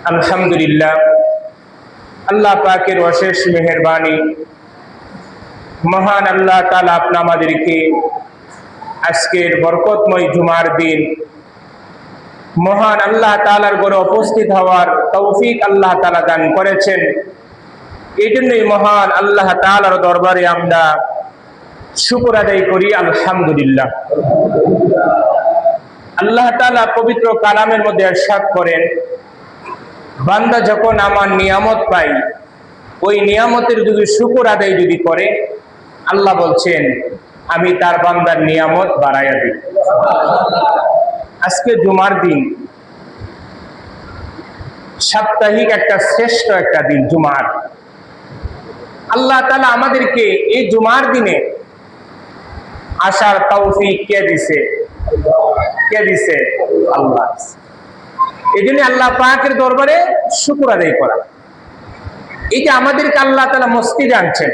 আলহামদুলিল্লাহ, আল্লাহ পাকের অশেষ মেহেরবানি। মহান আল্লাহ তাআলা আমাদেরকে আজকের বরকতময় জুমার দিন মহান আল্লাহ তাআলার ঘরে উপস্থিত হওয়ার তৌফিক আল্লাহ তাআলা দান করেছেন। এই জন্যই মহান আল্লাহ তাআলার দরবারে আমরা শুকর আদায় করি, আলহামদুলিল্লাহ। আল্লাহ তাআলা পবিত্র কালামের মধ্যে ইরশাদ করেন, বান্দা যখন আমার নিয়ামত পাই, ওই নিয়ামতের যদি শুকর আদায় যদি করে, আল্লাহ বলছেন আমি তার বান্দার নিয়ামত বাড়াইয়া দিই। আজকে জুমার দিন, সাপ্তাহিক একটা শ্রেষ্ঠ একটা দিন জুমার। আল্লাহ তাআলা আমাদেরকে এই জুমার দিনে আসার তৌফিক কে দিছে? আল্লাহ। এই জন্য আল্লাহ পাকের দরবারে শুকর আদায় করা। এই যে আমাদেরকে আল্লাহ তাআলা মসজিদে আনছেন,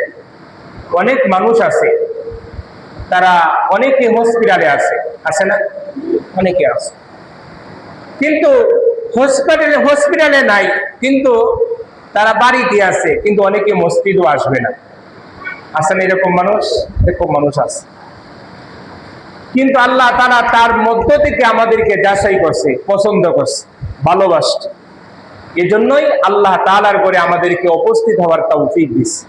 অনেক মানুষ আছে, তারা অনেকে হসপিটালে আছে না? অনেকে আছে, কিন্তু হসপিটালে নাই, কিন্তু তারা বাড়িতে আছে, কিন্তু অনেকে মসজিদও আসবে না। আছে না এরকম মানুষ আছে। কিন্তু আল্লাহ তাআলা তার মধ্য থেকে আমাদেরকে যাচাই করছে, পছন্দ করছে, ভালোবাসছে। এজন্যই আল্লাহ তাআলার ঘরে আমাদেরকে উপস্থিত হওয়ার তৌফিক দিচ্ছে।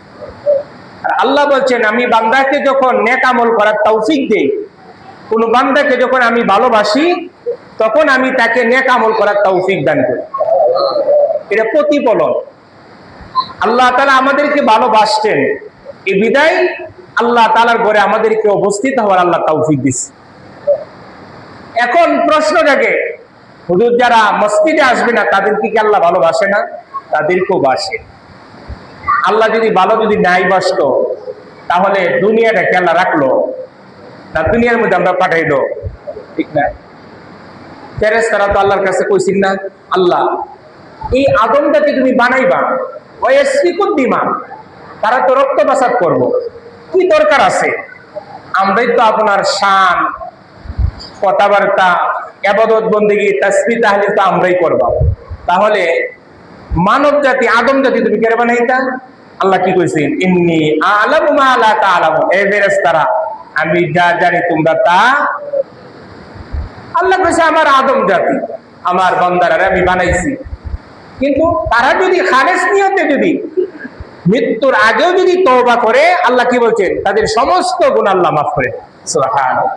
আর আল্লাহ বলছেন, আমি বান্দাকে যখন নেক আমল করার তৌফিক দেই, কোন বান্দাকে যখন আমি ভালোবাসি, তখন আমি তাকে নেক আমল করার তৌফিক দান করি। এটা প্রতিফলন। আল্লাহ তাআলা আমাদেরকে ভালোবাসছেন, এই বিদায় আল্লাহ তাআলার ঘরে আমাদেরকে উপস্থিত হওয়ার আল্লাহ তৌফিক দিচ্ছে। এখন প্রশ্ন জাগে, হুজুর যারা মসজিদে আসবে না, তাদেরকে কি আল্লাহ ভালোবাসে না? তাদেরকেও বাসে। আল্লাহ যদি নাই বাসতো, তাহলে দুনিয়াটাকে আল্লাহ রাখলো না? দুনিয়ার মধ্যে আমরা পাঠাইলো, ঠিক না? ফেরেশতারা তো আল্লাহর কাছে কইছেন না, আল্লাহ এই আদমটাকে তুমি বানাইবা, দিমা, তারা তো রক্ত বাসাত করবো, কি দরকার আছে? আমরাই তো আপনার শান, কথাবার্তা, ইবাদত বন্দেগী, তাসবিহ তাহলিল তো আমরাই করবা, তাহলে মানব জাতি, আদম জাতি তুমি কেন বানাইতা? আল্লাহ কি কইছেন? ইন্নী আ'লামু মা লা তা'লামুন। এই ফেরেশতারা, আমি যা জানি তোমরা তা। আল্লাহ কইছে আমার আদম জাতি, আমার বান্দারা আমি বানাইছি। কিন্তু তারা যদি খালেস নিয়তে, যদি মৃত্যুর আগেও যদি তওবা করে, আল্লাহ কি বলছেন? তাদের সমস্ত গুনাহ আল্লাহ মাফ করে। সুবহানাল্লাহ।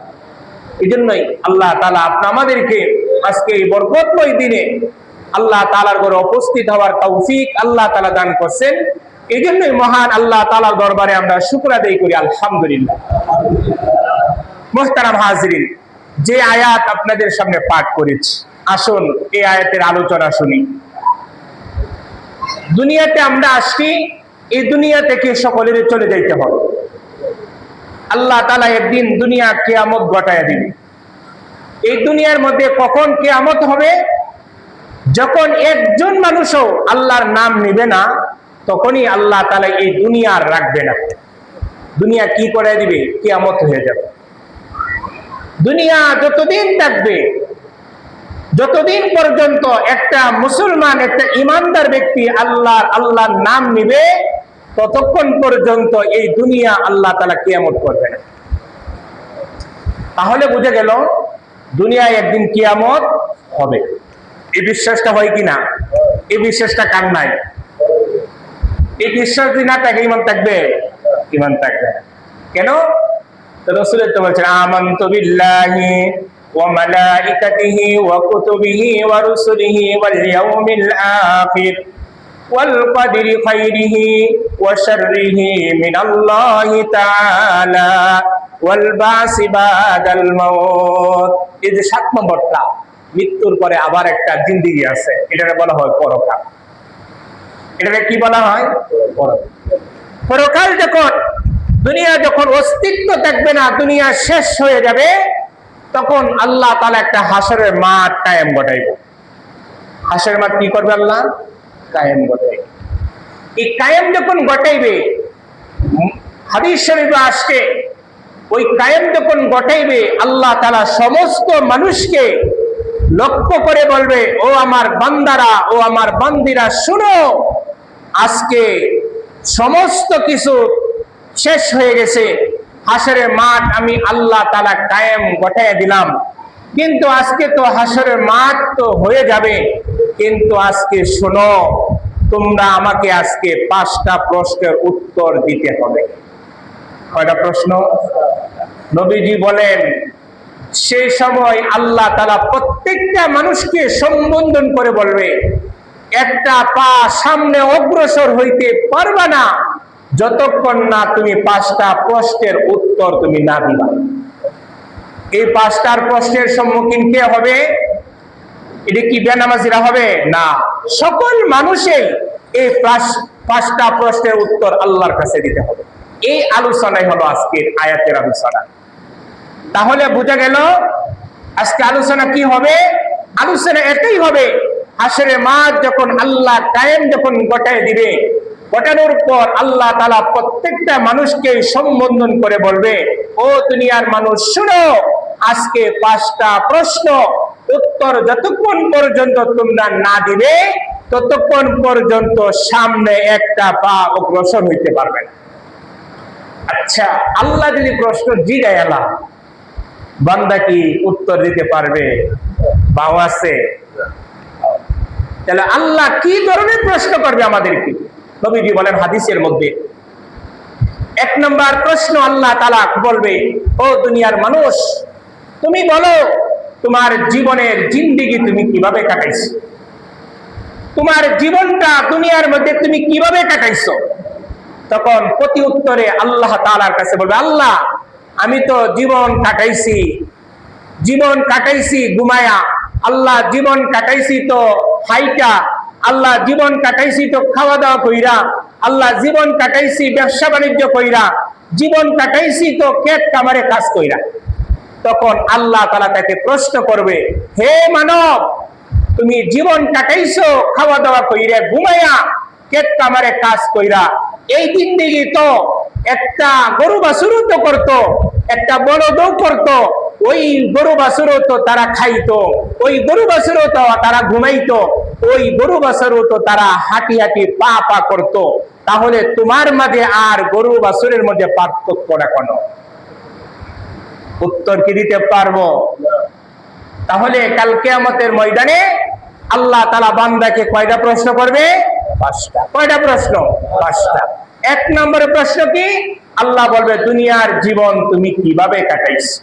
এজন্যই আল্লাহ তাআলা আমাদেরকে আজকে এই বরকতময় দিনে আল্লাহ তাআলার ঘরে উপস্থিত হওয়ার তৌফিক আল্লাহ তাআলা দান করছেন। এই জন্যই মহান আল্লাহ তাআলার দরবারে আমরা শুকর আদায় করি, আলহামদুলিল্লাহ। মুহতারাম হাজিরিন, যে আয়াত আপনাদের সামনে পাঠ করেছি, আসুন এই আয়াতের আলোচনা শুনি। দুনিয়াতে আমরা আসছি, এই দুনিয়া থেকে সকলের চলে যাইতে হবে। আল্লাহ তাআলা একদিন দুনিয়া কিয়ামত ঘটায় দিবে। এই দুনিয়ার মধ্যে কখন কিয়ামত হবে? যখন একজন মানুষও আল্লাহর নাম নিবে না, তখনই আল্লাহ তাআলা এই দুনিয়া আর রাখবে না। দুনিয়া কি করে দিবে? কিয়ামত হয়ে যাবে। দুনিয়া যতদিন থাকবে, যতদিন পর্যন্ত একটা মুসলমান, একটা ইমানদার ব্যক্তি আল্লাহর নাম নিবে, ততক্ষণ পর্যন্ত এই দুনিয়া আল্লাহ তাআলা কিয়ামত করবে না। তাহলে বুঝে গেল দুনিয়ায় একদিন কিয়ামত হবে। এই বিশ্বাসটা হয় কিনা? এই বিশ্বাসটা কার নাই? এই বিশ্বাস যদি না থাকে, ঈমান থাকবে? ঈমান থাকবে না। কেন? রাসূল তো বলছেন, আমানতু বিল্লাহি ওয়া মালাইকাতিহি ওয়া কুতুবিহি ওয়া রুসুলিহি ওয়াল ইয়াউমিল আখির ওয়াল কদরি খাইরিহি ওয়া শাররিহি মিনাল্লাহি তাআলা ওয়াল বাসি বাদাল মাউত। এই যে 7 নম্বরটা, মৃত্যুর পরে আবার একটা জিন্দেগি আছে, এটাকে বলা হয় পরকাল। এটাকে কি বলা হয়? পরকাল। দুনিয়া যখন অস্তিত্ব থাকবে না, দুনিয়া শেষ হয়ে যাবে, তখন আল্লাহ তাআলা একটা হাসরের মাঠ কায়েম ঘটাইব। হাসরের মাঠ কি করবে? আল্লাহ কায়েম ঘটাইবে। এই কায়েম যখন ঘটাইবে, হাদিস শরীফে আসছে, ওই কায়েম যখন ঘটাইবে, আল্লাহ তাআলা সমস্ত মানুষকে লক্ষ্য করে বলবে, ও আমার বান্দারা, ও আমার বান্দিরা, শুনো, আজকে সমস্ত কিছু শেষ হয়ে গেছে, হাসরের মাঠ আমি আল্লাহ তাআলা কায়েম ঘটায় দিলাম, কিন্তু আজকে তো হাসরের মাঠ তো হয়ে যাবে, কিন্তু আজকে শোনো, তোমরা আমাকে আজকে 5টা প্রশ্নের উত্তর দিতে হবে। কয়টা প্রশ্ন? নবীজি বলেন, সেই সময় আল্লাহ তাআলা প্রত্যেকটা মানুষকে সম্বোধন করে বলবে, একটা পা সামনে অগ্রসর হইতে পারবা না যতক্ষণ না তুমি 5টা প্রশ্নের উত্তর তুমি না দিবা। এই 5টার প্রশ্নের সম্মুখীন কে হবে? এটা কি বেনামাজিরা হবে? না, সকল মানুষই এই 5টা প্রশ্নের উত্তর আল্লাহর কাছে দিতে হবে। এই আলোচনাই হলো আজকের আয়াতের আলোচনা। তাহলে বোঝা গেল আজকে আলোচনা কি হবে? আলোচনা এটাই হবে, হাসরের মাঠ যখন আল্লাহ কায়েম যখন ঘটায় দিবে, ঘটানোর পর আল্লাহ তাআলা প্রত্যেকটা মানুষকে সম্বোধন করে বলবে, ও দুনিয়ার মানুষ, শুনো, আজকে 5টা প্রশ্ন উত্তর যতক্ষণ পর্যন্ত তোমরা না দিবে ততক্ষণ পর্যন্ত সামনে একটা পা অগ্রসর হইতে পারবে না। আচ্ছা, আল্লাহ যদি প্রশ্ন জিগায়, আল্লাহ বান্দা কি উত্তর দিতে পারবে? বাও আছে? তাহলে আল্লাহ কি ধরনের প্রশ্ন করবে আমাদেরকে? নবীজি বলেন হাদিসের মধ্যে, 1 নম্বর প্রশ্ন আল্লাহ তাআলা বলবে, ও দুনিয়ার মানুষ, তুমি বলো তোমার জীবনের জিন্দেগি তুমি কিভাবে কাটাইছো? তোমার জীবনটা দুনিয়ার মধ্যে তুমি কিভাবে কাটাইছো? তখন প্রতি উত্তরে আল্লাহ তাআলার কাছে বলবে, আল্লাহ আমি তো জীবন কাটাইছি ঘুমায়া, আল্লাহ জীবন কাটাইছি তো হাইটা, আল্লাহ জীবন কাটাইছি তো খাওয়া দাওয়া কইরা, আল্লাহ জীবন কাটাইছি ব্যবসা বাণিজ্য কইরা, জীবন কাটাইছি তো ক্ষেত কামারে কাজ কইরা। তখন আল্লাহ তাআলা তাকে প্রশ্ন করবে, হে মানব, তুমি জীবন কাটাইছো খাওয়া দাওয়া কইরা, ঘুমায়া, ক্ষেত কামারে কাজ কইরা, এই জিন্দেগি তো একটা গরু বাছুরও তো করতো, একটা বলদও করতো, ওই গরু বাছুরও তো তারা খাইতো, ওই গরু বাছুরও তো তারা ঘুমাইতো, ওই গরু বাছুরও তো তারা হাঁটি হাঁটি পা পা করতো। তাহলে তোমার মাঝে আর গরু বাছুরের মধ্যে পার্থক্যটা কেন? উত্তর কি দিতে পারবো? তাহলে কাল কিয়ামতের ময়দানে আল্লাহ তাআলা বান্দাকে কয়টা প্রশ্ন করবে? 5টা। কয়টা প্রশ্ন? 5টা। 1 নম্বর প্রশ্ন কি? আল্লাহ বলবে, দুনিয়ার জীবন তুমি কিভাবে কাটাইছো?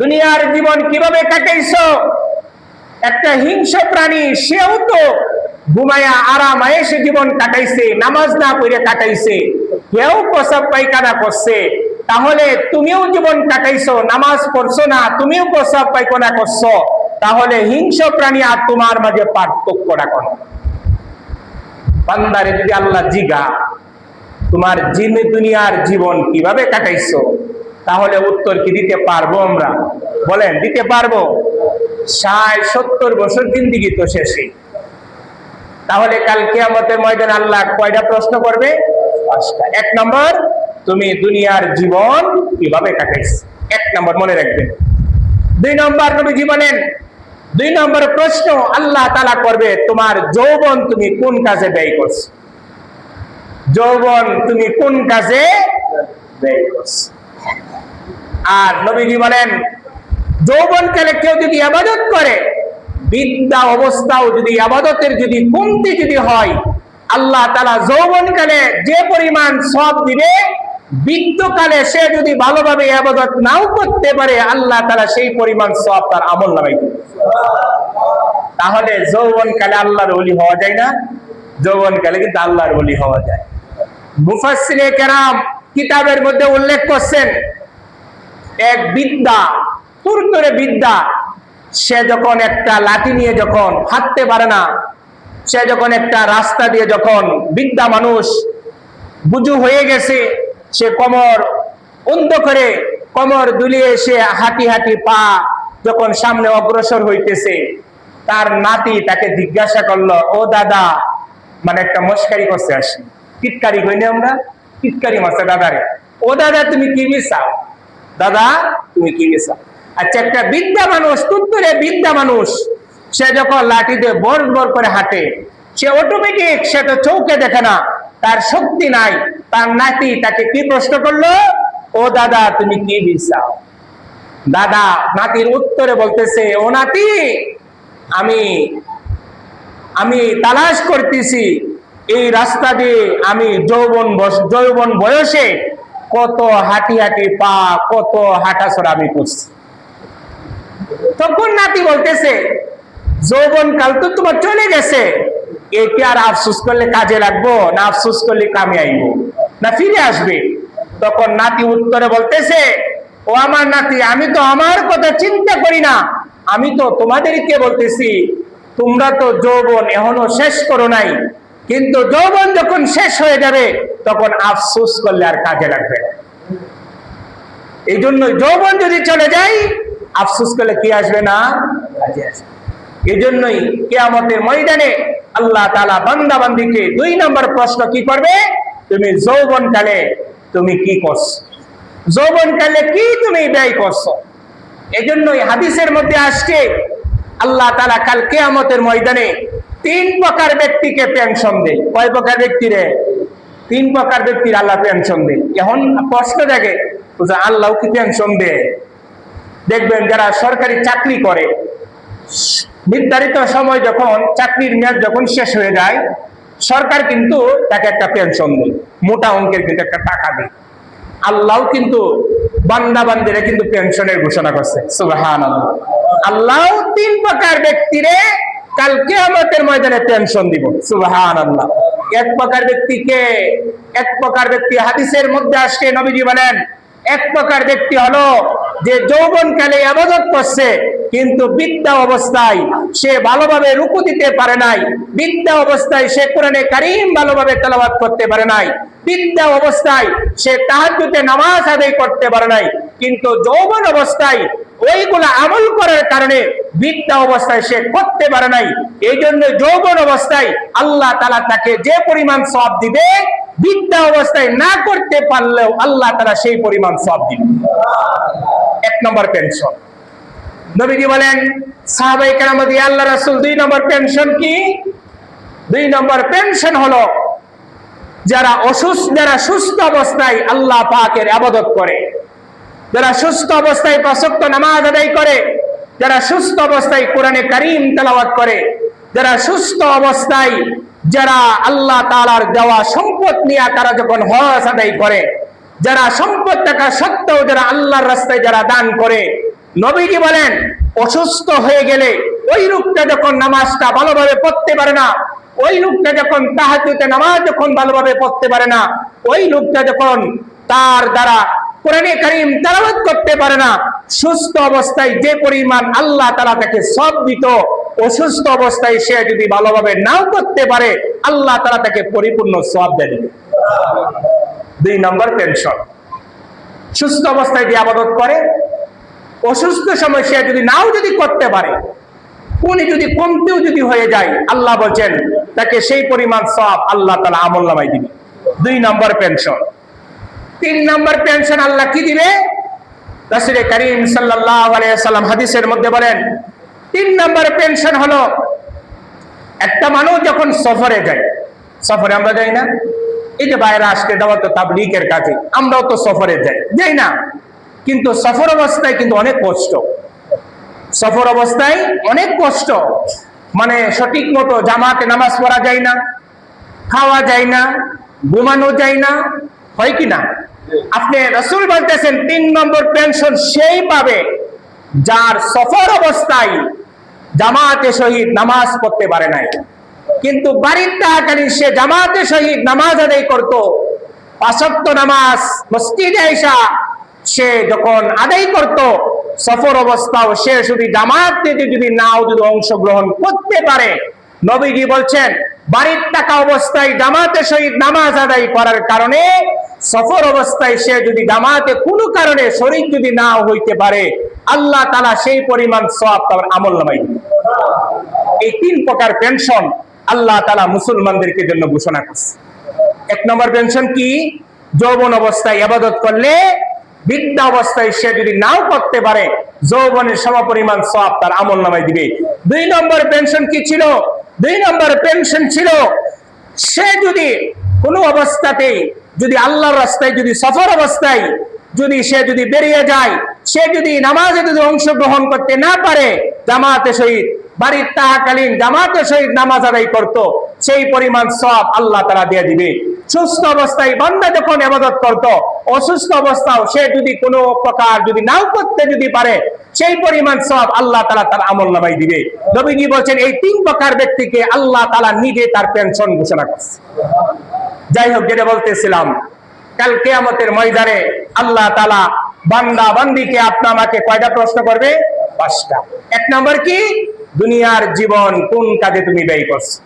দুনিয়ার জীবন কিভাবে কাটাইছো? একটা হিংস্র প্রাণী, সেও তো ঘুমায়া আরাম আয়েশে জীবন কাটাইছে, নামাজ না পড়ে কাটাইছে, কেউ প্রসাব পায়খানা করছে, তাহলে তুমিও জীবন কাটাইছো, নামাজ পড়ছো না, তুমিও প্রসাব পায়খানা করছো, তাহলে হিংস্র প্রাণী আর তোমার মাঝে পার্থক্যটা কোন? বান্দারে যদি আল্লাহ জিগা, তোমার দুনিয়ার জীবন কিভাবে কাটাইছো, তাহলে উত্তর কি দিতে পারবো আমরা? বলেন, দিতে পারবো? 60-70 বছর জিন্দেগি তো শেষে। তাহলে কাল কিয়ামতের ময়দানে আল্লাহ কয়টা প্রশ্ন করবে? 5টা। 1 নম্বর, তুমি দুনিয়ার জীবন কিভাবে কাটাইছো? 1 নম্বর মনে রাখবেন। 2 নম্বর নবীজি বলেন, 2 নম্বর প্রশ্ন আল্লাহ তাআলা করবে, তোমার যৌবন তুমি কোন কাজে ব্যয় করছো? যৌবন তুমি কোন কাজে ব্যয় করছো? আর নবীজি বলেন, যৌবনকালে কেউ যদি ইবাদত করে, বিদ্যা অবস্থাও যদি ইবাদতের যদি কমতি যদি হয়, আল্লাহ তাআলা যৌবনকালে যে পরিমাণ সওয়াব দিবে, বৃদ্ধকালে সে যদি ভালোভাবে ইবাদত নাও করতে পারে, আল্লাহ তাআলা সেই পরিমাণ সওয়াব তার আমলনামায় দিবে। তাহলে যৌবনকালে আল্লাহর ওলি হওয়া যায় না? যৌবনকালে কিন্তু আল্লাহর ওলি হওয়া যায়। মুফাসসিরে কেরাম কিতাবের মধ্যে উল্লেখ করছেন, এক বিদ্যা, তুরতুরে বিদ্যা, সে যখন একটা লাঠি নিয়ে যখন হাঁটতে পারে না, সে যখন একটা রাস্তা দিয়ে যখন বিদ্যা মানুষ বুজু হয়ে গেছে, সে কোমর উন্দ করে কোমর দুলিয়ে সে হাঁটি হাঁটি পা যখন সামনে অগ্রসর হইতেছে, তার নাতি তাকে জিজ্ঞাসা করলো, ও দাদা, মানে একটা মস্কারি করছে, আসি টিটকারি কইনি আমরা, টিটকারি মারছে দাদারে, ও দাদা তুমি কি মিশাও? দাদা তুমি কি মিশাও? আচ্ছা, একটা বিদ্যা মানুষ, তুত্তুরে বিদ্যা মানুষ, সে যখন লাঠি দিয়ে বর বর করে হাঁটে, সে অটোমেটিক, সে তো চৌকে দেখে না, তার শক্তি নাই। তার নাতি তাকে কি প্রশ্ন করলো, ও দাদা তুমি কি বিচাও? দাদা নাতির উত্তরে বলতেছে, ও নাতি, আমি আমি তালাশ করতেছি এই রাস্তা দিয়ে আমি যৌবন বয়সে কত হাঁটি হাঁটি পা, কত হাঁটাছড়া আমি করছি। তখন নাতি বলতেছে, যৌবন কাল তো তোমার চলে গেছে, এটি আর আফসোস করলে কাজে লাগবো, না আফসোস করলে কামে আইবো, না ফিরে আসবে? তখন নাতি উত্তরে বলতেছে, ও আমার নাতি, আমি তো আমার কথা চিন্তা করি না, আমি তো তোমাদেরকে বলতেছি, তোমরা তো যৌবন এখনো শেষ করো নাই, কিন্তু যৌবন যখন শেষ হয়ে যাবে তখন আফসোস করলে আর কাজে লাগবে না। এই জন্য যৌবন যদি চলে যায়, আফসোস করলে কি আসবে না, কাজে আসবে। এই জন্যই কিয়ামতের ময়দানে আল্লাহ তাআলা বান্দা বান্দিকে 2 নম্বর প্রশ্ন কি করবে, তুমি যৌবন কালে তুমি কি করছো, যৌবন কালে কি তুমি ব্যয় করছো। এই জন্যই হাদিসের মধ্যে আসছে, আল্লাহ তাআলা কাল কিয়ামতের ময়দানে 3 প্রকার ব্যক্তিকে পেনশন দেয়। কয় প্রকার ব্যক্তিরে? 3 প্রকার ব্যক্তির আল্লাহ পেনশন দেয়। এখন প্রশ্ন জাগে, আল্লাহ কি পেনশন দেয়? দেখবেন যারা সরকারি চাকরি করে, নির্ধারিত সময় যখন চাকরির মেয়াদ যখন শেষ হয়ে যায়, সরকার কিন্তু তাকে একটা পেনশন দেয়, মোটা অঙ্কের কিন্তু একটা টাকা দেয়। আল্লাহ কিন্তু বান্দা বান্দিরা কিন্তু পেনশনের ঘোষণা করছে, সুবহানাল্লাহ। আল্লাহ 3 প্রকার ব্যক্তিরে কাল কিয়ামতের ময়দানে পেনশন দিব, সুবহানাল্লাহ। এক প্রকার ব্যক্তি হাদিসের মধ্যে আসছে, নবীজি বলেন, এক প্রকার ব্যক্তি হলো যে যৌবনকালে ইবাদত করছে, কিন্তু বিদ্যা অবস্থায় সে ভালোভাবে রুকু দিতে পারে নাই, বিদ্যা অবস্থায় সে কোরআনে কারীম ভালোভাবে তেলাওয়াত করতে পারে নাই, বিদ্যা অবস্থায় সে তাহাজ্জুদে নামাজ আদায় করতে পারে নাই, কিন্তু যৌবন অবস্থায় ওইগুলা আমল করার কারণে বিদ্যা অবস্থায় সে করতে পারে নাই। এই জন্য যৌবন অবস্থায় আল্লাহ তাআলা তাকে যে পরিমাণ সওয়াব দিবে, বিদ্যা অবস্থায় না করতে পারলেও আল্লাহ তাআলা সেই পরিমাণ সওয়াব দিবে। 1 নম্বর পেনশন। নবীজি বলেন, সাহাবায়ে কেরাম দিয়ে আল্লাহ রাসূল 2 নম্বর পেনশন কি? 2 নম্বর পেনশন হলো যারা সুস্থ অবস্থায় আল্লাহ পাকের ইবাদত করে, যারা সুস্থ অবস্থায় 5 ওয়াক্ত নামাজ আদায় করে, যারা সুস্থ অবস্থায় কোরআনে কারীম তেলাওয়াত করে, যারা সুস্থ অবস্থায় যারা আল্লাহ তাআলার দেওয়া সম্পদ নিয়ে তারা যখন হজ আদায় করে, যারা সম্পদ থাকা সত্ত্বেও যারা আল্লাহর রাস্তায় যারা দান করে, নবীজি বলেন অসুস্থ হয়ে গেলে ওই লোকটা যখন নামাজটা ভালোভাবে পড়তে পারে না, ওই লোকটা যখন তাহাজ্জুদে নামাজ যখন ভালোভাবে পড়তে পারে না, ওই লোকটা যখন তার দ্বারা কোরআনে কারীম তেলাওয়াত করতে পারে না, সুস্থ অবস্থায় যে পরিমাণ আল্লাহ তাআলা তাকে সওয়াব দিত, অসুস্থ অবস্থায় সে যদি ভালোভাবে নাও করতে পারে, আল্লাহ তাআলা তাকে পরিপূর্ণ সওয়াব দেবে। 2 নম্বর পেনশন। সুস্থ অবস্থায় যে ইবাদত করে, অসুস্থ সময় সে যদি নাও যদি করতে পারে, উনি যদি কমতেও যদি হয়ে যায়, আল্লাহ বলেন তাকে সেই পরিমাণ সওয়াব আল্লাহ তাআলা আমলনামায় দিবে। 2 নম্বর পেনশন। 3 নম্বর পেনশন আল্লাহ কি দিবে? রাসূল কারীম সাল্লাল্লাহু আলাইহি ওয়াসাল্লাম হাদিসের মধ্যে বলেন, 3 নম্বর পেনশন হলো একটা মানুষ যখন সফরে যায়, সফরে আমরা যাই না, এই যে বাইরে আজকে দাওয়াত তাবলীগের কাজে আমরাও তো সফরে যাই না, কিন্তু সফর অবস্থায় কিন্তু অনেক কষ্ট, সফর অবস্থায় অনেক কষ্ট, মানে সঠিক মতো জামাতে নামাজ পড়া যায় না, খাওয়া যায় না, ঘুমানো যায় না, হয় কি না? আপনি রাসূল বলতেছেন 3 নম্বর পেনশন সেই পাবে যার সফর অবস্থায় জামাতে সহিত নামাজ পড়তে পারে নাই, কিন্তু বাড়ির থাকাকালীন সে জামাতে সহিত নামাজ আদায় করত, 5 ওয়াক্ত নামাজ মসজিদে আইসা সে যখন আদায় করত, সফর অবস্থাও সে যদি জামাতে যদি নাও যদি অংশগ্রহণ করতে পারে, নবীজি বলছেন বাড়ির থাকা অবস্থায় জামাতে সহিত নামাজ আদায় করার কারণে সফর অবস্থায় সে যদি জামাতে কোনো কারণে শরীক যদি না হইতে পারে, আল্লাহ তাআলা সেই পরিমাণ সওয়াব তার আমলনামায় দিবেন। এই 3 প্রকার পেনশন আল্লাহ তাআলা মুসলমানদেরকে জন্য ঘোষণা করছে। 1 নম্বর পেনশন কি? যৌবন অবস্থায় ইবাদত করলে বৃদ্ধ অবস্থায় সে যদি নাও করতে পারে, যৌবনের সমপরিমাণ সওয়াব তার আমলনামায় দিবে। 2 নম্বর পেনশন কি ছিল? 2 নম্বর পেনশন ছিল, সে যদি কোনো অবস্থাতে যদি আল্লাহর রাস্তায় যদি সফর অবস্থায় যদি সে যদি বেরিয়ে যায়, সে যদি নামাজে যদি অংশগ্রহণ করতে না পারে, জামাতে সহিত বাড়ির তাহাকালীন জামাতে সহিত নামাজ আদায় করত, সেই পরিমাণ সওয়াব আল্লাহ তাআলা দিয়ে দিবে। সুস্থ অবস্থায় বান্দা যখন ইবাদত করত, অসুস্থ অবস্থাও সে যদি কোনো প্রকার যদি নাও করতে যদি পারে, সেই পরিমাণ সওয়াব আল্লাহ তাআলা তার আমলনামায় দিবে। নবীজি বলেন এই 3 প্রকার ব্যক্তিকে আল্লাহ তাআলা নিজে তার পেনশন ঘোষণা করছে। যাই হোক, যেটা বলতেছিলাম, কাল কিয়ামতের ময়দানে আল্লাহ তাআলা বান্দা বান্দিকে আপনাকে কয়টা প্রশ্ন করবে? 5টা। 1 নম্বর কি? দুনিয়ার জীবন কোন কাজে তুমি ব্যয় করছো।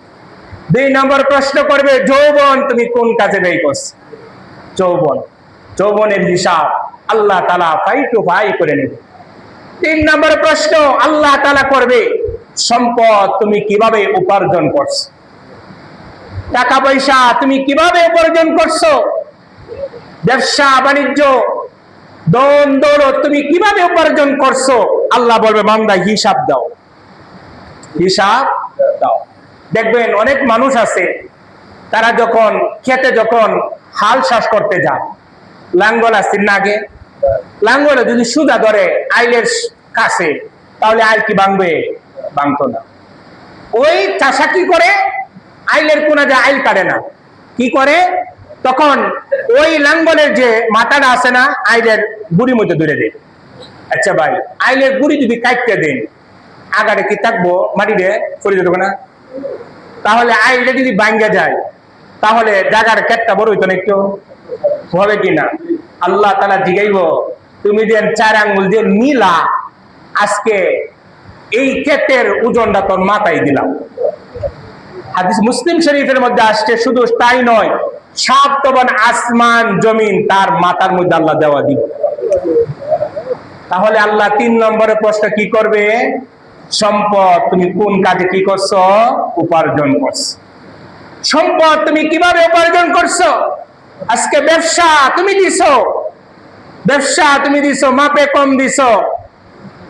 2 নম্বর প্রশ্ন করবে যৌবন তুমি কোন কাজে ব্যয় করছো। যৌবনের হিসাব আল্লাহ তাআলা ফাই টু ফাই করে নেবে। 3 নম্বর প্রশ্ন আল্লাহ তাআলা করবে সম্পদ তুমি কিভাবে উপার্জন করছো, টাকা পয়সা তুমি কিভাবে উপার্জন করছো, ব্যবসা বাণিজ্য ধন দৌলত তুমি কিভাবে উপার্জন করছো। আল্লাহ বলবে বান্দা হিসাব দাও, হিসাব দাও। দেখবেন অনেক মানুষ আছে, তারা যখন খেতে যখন হাল চাষ করতে যায়, লাঙ্গল আসছে না আগে, লাঙ্গলে যদি সুদা ধরে আইলের কাছে, তাহলে আইল কি ভাঙবে? ভাঙতো না। ওই চাষা কি করে? আইলের কোনা যে আইল কাটে না, কি করে? তখন ওই লাঙ্গলের যে মাথাটা আছে না, আইলের গুড়ির মধ্যে ধরে দেয়। আচ্ছা ভাই, আইলের গুড়ি যদি কাটতে দেন, আগারে কি থাকবো? মাটিতে পড়ে যেত না? তাহলে আইলটা যদি ভাঙ্গা যায়, তাহলে জাগার ক্ষেতটা বড় হইতো না, একটু হবে কিনা? আল্লাহ তাআলা জিগাইব, তুমি যে 4 আঙ্গুল যে নিলা, আজকে এই ক্ষেতের ওজনটা তোর মাথায় দিলাম। হাদিস মুসলিম শরীফের মধ্যে আসছে। শুধু তাই নয়, 7 আসমান জমিন তার মাথার মধ্যে আল্লাহ দেওয়া দিব। তাহলে আল্লাহ 3 নম্বরের প্রশ্ন কি করবে? সম্পদ তুমি কোন কাজে কি করছো? উপার্জন করছো। সম্পদ তুমি কিভাবে উপার্জন করছো? আজকে ব্যবসা তুমি দিছো, মাপে কম দিছো,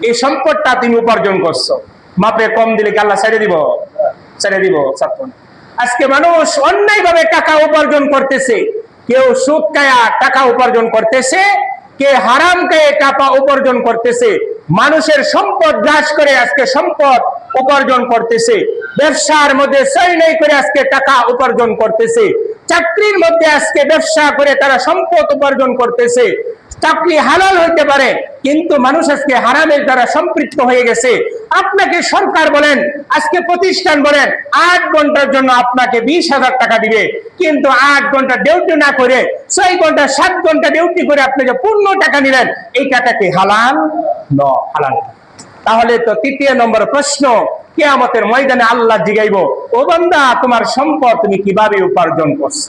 এই সম্পদটা তুমি উপার্জন করছো। মাপে কম দিলে কি আল্লাহ ছেড়ে দিব? ছেড়ে দিব? আজকে মানুষ অন্যায়ভাবে টাকা উপার্জন করতেছে। কেউ সুদ খায়া টাকা উপার্জন করতেছে, কে হারাম খেয়ে টাকা উপার্জন করতেছে। মানুষের সম্পদ গ্রাস করে আজকে সম্পদ উপার্জন করতেছে। ব্যবসার মধ্যে সৈন্যই করে আজকে টাকা উপার্জন করতেছে। চাকরির মধ্যে আজকে ব্যবসা করে তারা সম্পদ উপার্জন করতেছে। চাকরি হালাল হইতে পারে, কিন্তু মানুষ আজকে হারামের দ্বারা সম্পৃক্ত হয়ে গেছে। আপনাকে সরকার বলেন, আজকে প্রতিষ্ঠান বলেন, 8 ঘন্টার জন্য আপনাকে 20,000 টাকা দিবে, কিন্তু 8 ঘন্টা ডিউটি না করে 6 ঘন্টা 7 ঘন্টা ডিউটি করে আপনি যে পূর্ণ টাকা নিলেন, এই টাকা কি হালাল? না, হালাল। তাহলে তো 3 নম্বর প্রশ্ন কিয়ামতের ময়দানে আল্লাহ জিগাইব, ও বান্দা তোমার সম্পদ তুমি কিভাবে উপার্জন করছো?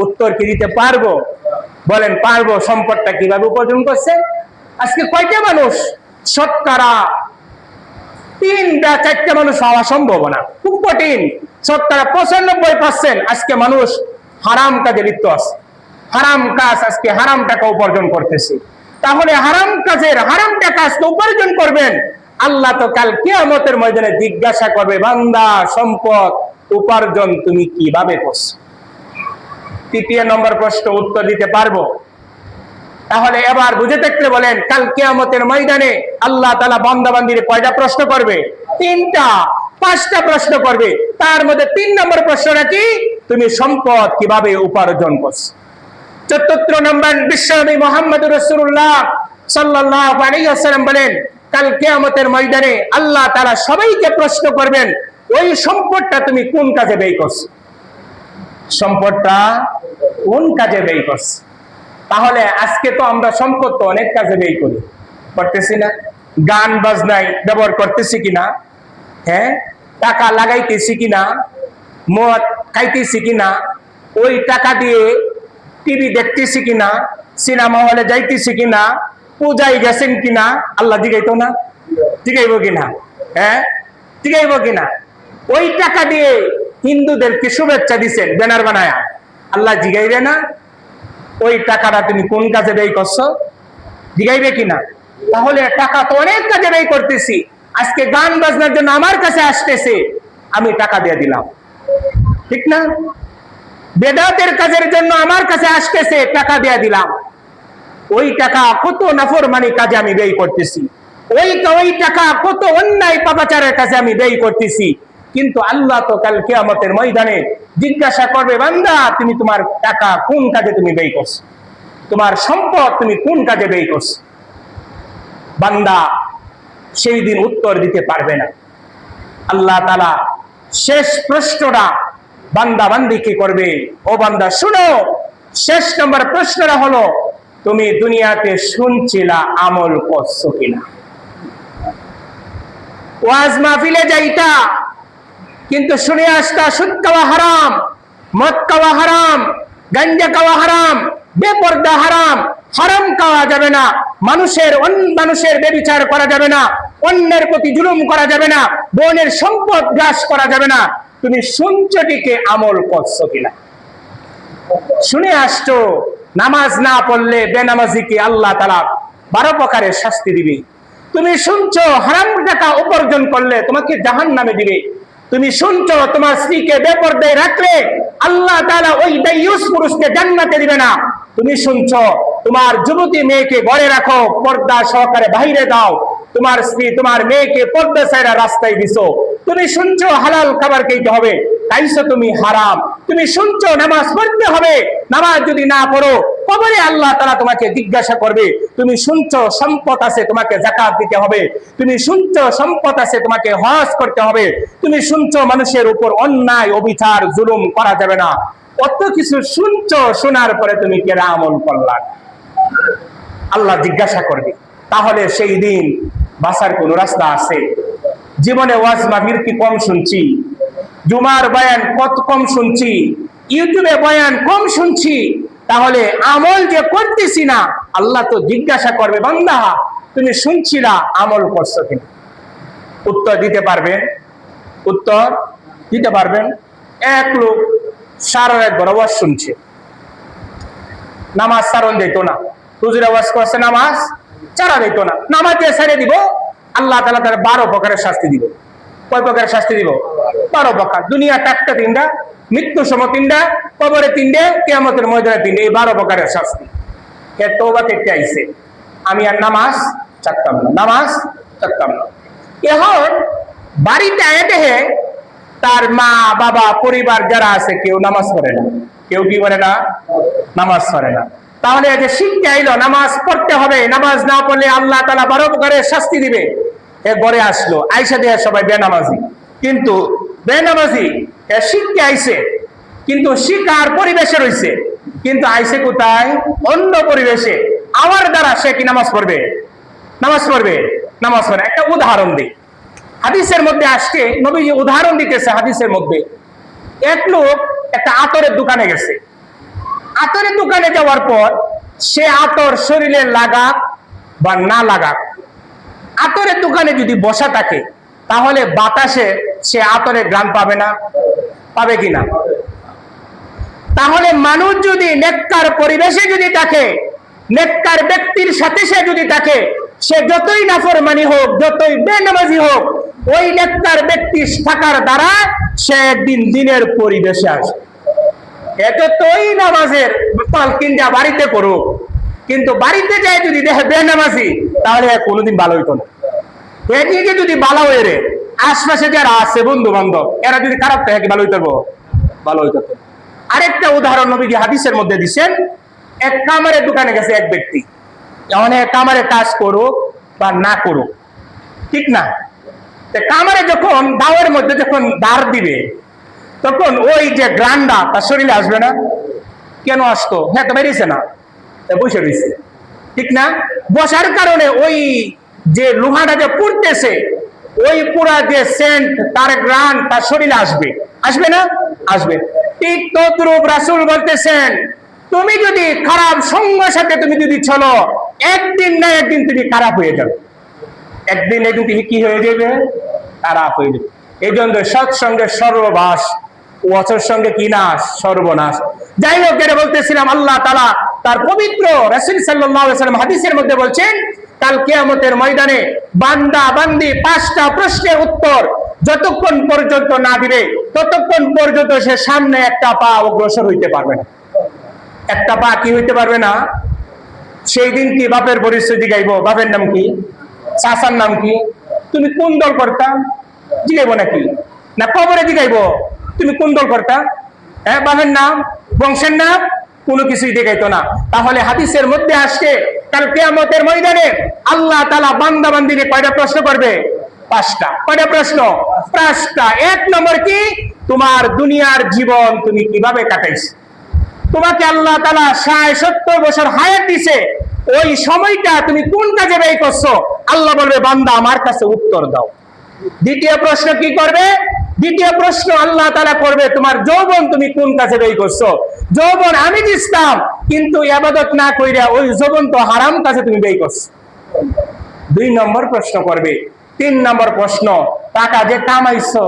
উত্তর কি দিতে পারবো? বলেন পারবো। সম্পদটা কিভাবে উপার্জন করছে? আজকে কয়টা মানুষ? শতকরা 3 বা 4টা মানুষ হওয়া সম্ভব না, খুব কঠিন। শতকরা 95% আজকে মানুষ হারাম কাজে লিপ্ত আছে। হারাম কাজ, আজকে হারাম টাকা উপার্জন করতেছে। তাহলে হারাম কাজের হারাম টাকা আজকে উপার্জন করবেন, আল্লাহ তো কাল কিয়ামতের ময়দানে জিজ্ঞাসা করবে, বান্দা সম্পদ উপার্জন তুমি কিভাবে করছো? 3 নম্বর প্রশ্ন উত্তর দিতে পারবো? তাহলে এবার বুঝে থাকলে বলেন, কাল কিয়ামতের ময়দানে আল্লাহ তাআলা বান্দা বান্দিরে কয়টা প্রশ্ন করবে? 3টা, 5টা প্রশ্ন করবে। তার মধ্যে 3 নম্বর প্রশ্নটা কি? তুমি সম্পদ কিভাবে উপার্জন করছো। 74 নম্বর বিশ্বনবী মুহাম্মদুর রাসূলুল্লাহ সাল্লাল্লাহু আলাইহি ওয়াসাল্লাম বলেন, কাল কিয়ামতের ময়দানে আল্লাহ তাআলা সবাইকে প্রশ্ন করবেন, ওই সম্পদটা তুমি কোন কাজে ব্যয় করছো? সম্পদটা কোন কাজে ব্যয় করছো? তাহলে আজকে তো আমরা সম্পদ তো অনেক কাজে ব্যয় করি, করতেছি না? গান বাজনায় ব্যবহার করতেছি কিনা? হ্যাঁ, টাকা লাগাইতেছি কিনা? মদ খাইতেছি কিনা? ওই টাকা দিয়ে টিভি দেখতেছি কিনা? সিনেমা হলে যাইতেছি কিনা? পূজায় গেছেন কিনা? আল্লাহ জিগাইতো না? জিগাইব কিনা? হ্যাঁ, জিগাইব কিনা? ওই টাকা দিয়ে হিন্দুদেরকে শুভেচ্ছা দিচ্ছেন ব্যানার বানায়া, আল্লাহ জিগাইবে না? ওই টাকাটা তুমি কোন কাজে ব্যয় করছো? জিগাইবে কিনা? তাহলে টাকা তো অনেক কাজে ব্যয় করতেছি, আজকে গান বাজনার জন্য আমার কাছে আসতেছে, আমি টাকা দিয়ে দিলাম, ঠিক না? বেদাতের কাজের জন্য আমার কাছে আসতেছে, টাকা দিয়ে দিলাম। ওই টাকা কত নাফরমানি কাজে আমি ব্যয় করতেছি, ওই টাকা কত অন্যায় পাপাচারের কাজে আমি ব্যয় করতেছি। কিন্তু আল্লাহ তো কাল কিয়ামতের ময়দানে জিজ্ঞাসা করবে, বান্দা তুমি তোমার টাকা কোন কাজে তুমি ব্যয় করছো, তোমার সম্পদ তুমি কোন কাজে ব্যয় করছো? বান্দা সেই দিন উত্তর দিতে পারবে না। আল্লাহ তাআলা শেষ প্রশ্নটা বান্দা বান্দিকে করবে, ও বান্দা শুনো, শেষ নম্বর প্রশ্নটা হলো, তুমি দুনিয়াতে শুনছিলা, আমল করছো কিনা? ওয়াজ মাহফিলে যাইতা, কিন্তু শুনে আসতা সুদ খাওয়া হারাম, মদ খাওয়া হারাম, গাঞ্জা খাওয়া হারাম, বেপরদা হারাম, হারাম খাওয়া যাবে না, মানুষের ব্যভিচার করা যাবে না, অন্যের প্রতি জুলুম করা যাবে না, বোনের সম্পদ গ্রাস করা যাবে না। তুমি শুনছটিকে আমল করছো কিনা? শুনে আসছো, নামাজ না পড়লে বেনামাজিকে আল্লাহ তাআলা 12 প্রকারের শাস্তি দিবে। তুমি শুনছো হারাম টাকা উপার্জন করলে তোমাকে জাহান্নামে দিবে। তুমি শুনছো তোমার স্ত্রীকে বেপরদায় রাখলে আল্লাহ তাআলা ওই দাইয়ুস পুরুষকে জান্নাতে দিবে না। তুমি শুনছো তোমার যুবতী মেয়েকে ঘরে রাখো, পর্দা সহকারে বাইরে দাও, তোমার স্ত্রী তোমার মেয়েকে পর্দা ছাইরা রাস্তায় দিছো। তুমি শুনছো হালাল খাবার খেতে হবে, তাইছো তুমি হারাম। তুমি শুনছো নামাজ পড়তে হবে, নামাজ যদি না পড়ো কবরে আল্লাহ তাআলা তোমাকে জিজ্ঞাসা করবে। তুমি শুনছো সম্পদ আছে, তোমাকে যাকাত দিতে হবে। তুমি শুনছো সম্পদ আছে, তোমাকে হজ করতে হবে। তুমি শুনছো মানুষের উপর অন্যায় অবিচার জুলুম করা যাবে না। কত কিছু শুনছো, শোনার পরে তুমি কেন আমল করলা? আল্লাহ জিজ্ঞাসা করবে। তাহলে সেই দিন বাঁচার কোন রাস্তা আছে? জীবনে ওয়াজ মাহফিল কি কম শুনছি? জুমার বয়ান কত কম শুনছি? ইউটিউবে বয়ান কম শুনছি? তাহলে আমল যে করতেছি না, আল্লাহ তো জিজ্ঞাসা করবে, বান্দা তুমি শুনছিলা, আমল করছো কিনা? উত্তর দিতে পারবেন? উত্তর দিতে পারবেন? এক লোক সারা রাত বড় ওয়াজ শুনছে, নামাজ সারণ দিত না, হুজুর ওয়াজ করছে নামাজ চারা দিত না, নামাজ দিয়ে ছেড়ে দিব, আল্লাহ তাআলা তার 12 প্রকারের শাস্তি দিব। কয় প্রকারের শাস্তি দিব? 12 প্রকার। দুনিয়া টাকটা 3টা, মৃত্যু সময় 3টা, কবরে 3টে, কিয়ামতের ময়দানে 3টে, এই 12 প্রকারের শাস্তি। কে তওবা করতে আইছে, আমি আর নামাজ ছাড়তাম না, নামাজ ছাড়তাম না। এখন বাড়িতে এসে তার মা বাবা পরিবার যারা আছে কেউ নামাজ পড়ে না, কেউ কি করে না? নামাজ পড়ে না। তাহলে যে শিখতে আইলো নামাজ পড়তে হবে, নামাজ না পড়লে আল্লাহ তাআলা 12 প্রকারের শাস্তি দিবে। এরপরে আসলো আইসা দিয়ে সবাই বেনামাজি, কিন্তু বেনামাজি শিখতে আইছে, কিন্তু শিকার পরিবেশে রয়েছে, কিন্তু আইসে কোথায়? অন্য পরিবেশে। আমার দ্বারা সে কি নামাজ পড়বে? নামাজ পড়বে? নামাজ পড়ে। একটা উদাহরণ দিই, হাদিসের মধ্যে আসছে, নবীজি উদাহরণ দিতেছে হাদিসের মধ্যে। এক লোক একটা আতরের দোকানে গেছে, আতরের দোকানে যাওয়ার পর সে আতর শরীরে লাগাক বা না লাগাক, আতরের দোকানে যদি বসা থাকে তাহলে বাতাসে সে আতরের ঘ্রাণ পাবে না? পাবে কিনা? তাহলে মানুষ যদি নেককার পরিবেশে যদি থাকে, নেককার ব্যক্তির সাথে সে যদি থাকে, সে যতই নাফরমানি হোক, যতই বেনামাজি হোক, ওই নেককার ব্যক্তি থাকার দ্বারা সে একদিন দিনের পরিবেশে আসে। এত তোই নামাজের তালকিন যা বাড়িতে করুক, কিন্তু বাড়িতে যায় যদি দেখে বেনামাজি, তাহলে কোনোদিন ভালো হইতো না। এদিকে যদি ভালো হয়ে রে, আশপাশে যারা আছে বন্ধু বান্ধব, এরা যদি খারাপ থাকে ভালো হইতো? ভালো হইতো। আরেকটা উদাহরণ নবীজি হাদিসের মধ্যে দিচ্ছেন। এক কামারের দোকানে গেছে এক ব্যক্তি, অনেক কামারে কাজ করুক বা না করুক, ঠিক না? কামারে যখন দাওয়ের মধ্যে যখন দাঁড় দিবে, তখন ওই যে গ্রান্ডা তার শরীরে আসবে না? কেন আসতো? হ্যাঁ, তো বেরিয়েছে না, বসে রয়েছে, ঠিক না? বসার কারণে ওই যে লোহাটা যে পুড়তেছে, ওই পুরা যে সেন্ট, তার গ্রান তার শরীরে আসবে, আসবে না? আসবে। ঠিক তদ্রূপ রাসূল বলতেছেন, তুমি যদি খারাপ সঙ্গের সাথে তুমি যদি চলো, একদিন না একদিন তুমি খারাপ হয়ে যাবে, একদিন একদিন তুমি কি হয়ে যাবে? খারাপ হয়ে যাবে। এই জন্য সৎসঙ্গের সর্ববাস, অসৎ সঙ্গে কি নাশ? সর্বনাশ। যাই হোক, এটা বলতেছিলাম, আল্লাহ তাআলা তার পবিত্র রাসূল সাল্লাল্লাহু আলাইহি ওয়াসাল্লাম হাদিসের মধ্যে বলছেন, কাল কিয়ামতের ময়দানে বান্দা বান্দি 5টা প্রশ্নের উত্তর যতক্ষণ পর্যন্ত না দিবে ততক্ষণ পর্যন্ত সে সামনে একটা পা অগ্রসর হইতে পারবে না। একটা পা কি হইতে পারবে না? সেই দিন কি বাপের পরিচয় জিগাইবো, বাপের নাম কি, চাচার নাম কি, তুমি কোন দল করতা, জিগাইবো নাকি? না কবরে জিগাইবো তুমি কোন দল করতা, হ্যাঁ বাপের নাম বংশের নাম কোনো কিছুই দেখাইতো না। তাহলে হাদিসের মধ্যে আসছে কাল কিয়ামতের ময়দানে আল্লাহ তাআলা বান্দা বান্দিকে কয়টা প্রশ্ন করবে? 5টা। কয়টা প্রশ্ন? 5টা। 1 নম্বর কি, তোমার দুনিয়ার জীবন তুমি কিভাবে কাটাইছো। তোমাকে আল্লাহ তাআলা 60-70 বছর হায়াত দিছে, ওই সময়টা তুমি কোন কাজে ব্যয় করছো? আল্লাহ বলবে বান্দা আমার কাছে উত্তর দাও। দ্বিতীয় প্রশ্ন কি করবে? দ্বিতীয় প্রশ্ন আল্লাহ তাআলা করবে তোমার যৌবন তুমি কোন কাজে ব্যয় করছো। যৌবন আমি দিতাম, কিন্তু ইবাদত না কইরা ওই যৌবন তো হারাম কাজে তুমি ব্যয় করছো। 2 নম্বর প্রশ্ন করবে। 3 নম্বর প্রশ্ন, টাকা যে কামাইছো,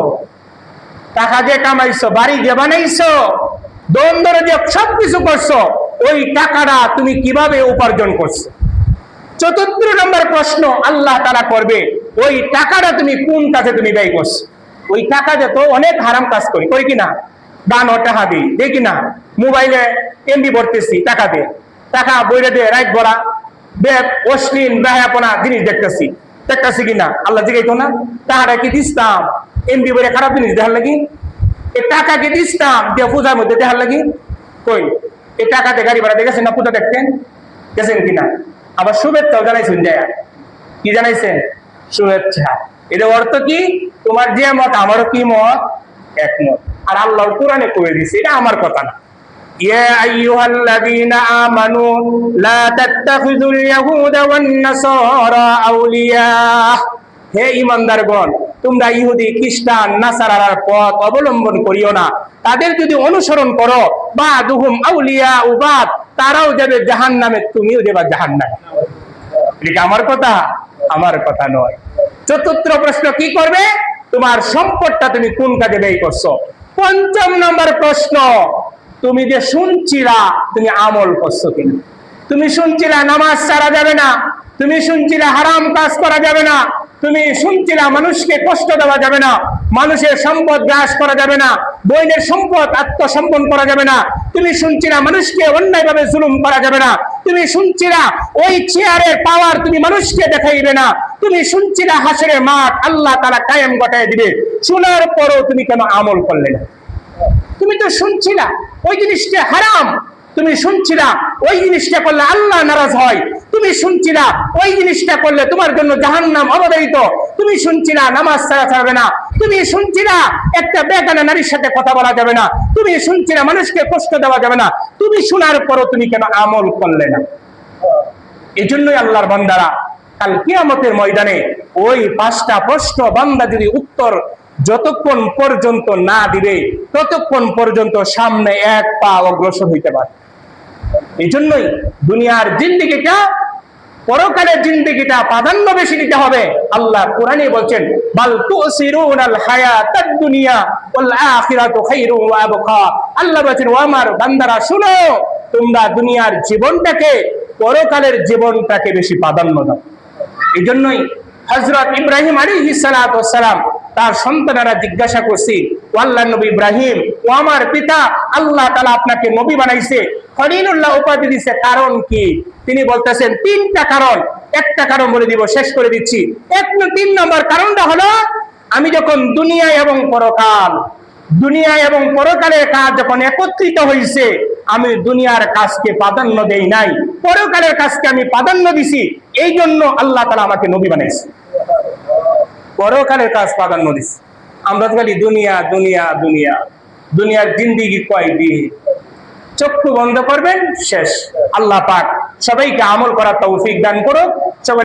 টাকা যে কামাইছো, বাড়ি যে বানাইছো, দ্বন্দ্ব যে সবকিছু করছো, ওই টাকাটা তুমি কিভাবে উপার্জন করছো। 4 নম্বর প্রশ্ন আল্লাহ তাআলা করবে, ওই টাকাটা তুমি কোন কাজে তুমি ব্যয় করছো। ওই টাকা যে তো অনেক হারাম কাজ করি কিনা, গান ও টাকা দিই দেখি না, মোবাইলে এমবি ভরতেছি টাকা দিয়ে, টাকা বইরে দিয়ে রাইট ভরা বেব অশ্লীল বেহায়াপনা জিনিস দেখতেছি কিনা, আল্লাহ জিগাইতো না টাকাটা কি দিতাম এমবি বইরে খারাপ জিনিস দেখার লাগি, এই টাকাকে দিতাম দিয়ে পূজার মধ্যে দেখার লাগি। কই এই টাকাতে গাড়ি ভাড়া দেখেছেন না, পূজা দেখতেন গেছেন কিনা। আবার শুভেচ্ছাও জানাইছেন, যায় কি জানাইছেন? শুভেচ্ছা। এর অর্থ কি? তোমার যে মত আমারও কি মত, একমত। আর আল্লাহ কোরআনে কয়ে দিছে, এটা আমার কথা না। ইয়া আইয়ুহাল্লাযীনা আমানু লা তাত্তাখিযুল ইয়াহুদা ওয়ান নাসারা আউলিয়া। হে ঈমানদারগণ, তোমরা ইহুদি খ্রিস্টান নাসারার পথ অবলম্বন করিও না। তাদের যদি অনুসরণ করো, বাদুহুম আউলিয়া উবাদ, তারাও যাবে জাহান্নামে, তুমিও যাবে জাহান্নামে। এটা আমার কথা, আমার কথা নয়। 4 প্রশ্ন কি করবে? তোমার সম্পদটা তুমি কোন কাজে ব্যয় করছো। 5 নম্বর প্রশ্ন, তুমি যে শুনছিলা তুমি আমল করছো কিনা। তুমি শুনছিলা নামাজ ছাড়া যাবে না, তুমি শুনছিলা হারাম কাজ করা যাবে না, তুমি শুনছিলা মানুষকে কষ্ট দেওয়া যাবে না, মানুষের সম্পদ গ্রাস করা যাবে না, বইনের সম্পদ আত্মসম্পন্ন করা যাবে না, তুমি শুনছিলা মানুষকে অন্যায়ভাবে জুলুম করা যাবে না, তুমি শুনছিলা ওই চেয়ারের পাওয়ার তুমি মানুষকে দেখাইবে না, তুমি শুনছিলা হাসরের মাঠ আল্লাহ তাআলা কায়েম ঘটায় দিবে। শোনার পরও তুমি কেন আমল করলে না? তুমি তো শুনছিলা ওই জিনিসটা হারাম, তুমি শুনছিলা ওই জিনিসটা করলে আল্লাহ নারাজ হয়, তুমি শুনছিলা ওই জিনিসটা করলে তোমার জন্য জাহান্নাম অবধারিত, তুমি শুনছিলা নামাজ ছাড়া ছাড়বে না, তুমি শুনছিলা একটা বেগানা নারীর সাথে কথা বলা যাবে না, তুমি শুনছিলা মানুষকে কষ্ট দেওয়া যাবে না, তুমি শোনার পরও তুমি কেন আমল করলে না? এই জন্যই আল্লাহর বান্দারা কাল কিয়ামতের ময়দানে ওই 5টা প্রশ্ন বান্দা যদি উত্তর যতক্ষণ পর্যন্ত না দিবে ততক্ষণ পর্যন্ত সামনে 1 পা অগ্রসর হইতে পারে। এই জন্যই দুনিয়ার জিন্দেগিটা পরকালের জিন্দেগিটা প্রাধান্য বেশি দিতে হবে। আল্লাহ কোরআনে বলছেন, বাল তুসিরুনাল হায়াতাদ দুনিয়া ওয়াল আখিরাতু খায়রু ওয়া আবকা। আল্লাহ বলেন, ও আমার বান্দারা শুনো, তোমরা দুনিয়ার জীবনটাকে পরকালের জীবনটাকে বেশি প্রাধান্য দাও। এই জন্যই হযরত ইব্রাহিম আলাইহিস সালাতু ওয়াস সালাম তার সন্তানেরা জিজ্ঞাসা করছে, ও আল্লাহর নবী ইব্রাহিম, ও আমার পিতা, আল্লাহ তাআলা আপনাকে নবী বানাইছে, খলিলুল্লাহ উপাধি দিয়েছে, কারণ কি? তিনি বলতেছেন 3টা কারণ। একটা কারণ বলে দিব, শেষ করে দিচ্ছি। 3 নম্বর কারণটা হলো, আমি যখন দুনিয়া এবং পরকালের কাজ যখন একত্রিত হয়েছে, আমি দুনিয়ার কাজকে প্রাধান্য দেই নাই, পরকালের কাজকে আমি প্রাধান্য দিছি। এই জন্য আল্লাহ তাআলা আমাকে নবী বানাইছে, পরকালের কাজ প্রাধান্য দিছি। আমরা খালি দুনিয়া দুনিয়া দুনিয়া, দুনিয়ার জিন্দেগি কয়দিন। চক্ষু বন্ধ করবেন, শেষ। আল্লাহ পাক সবাইকে আমল করার তৌফিক দান করুক। সবাই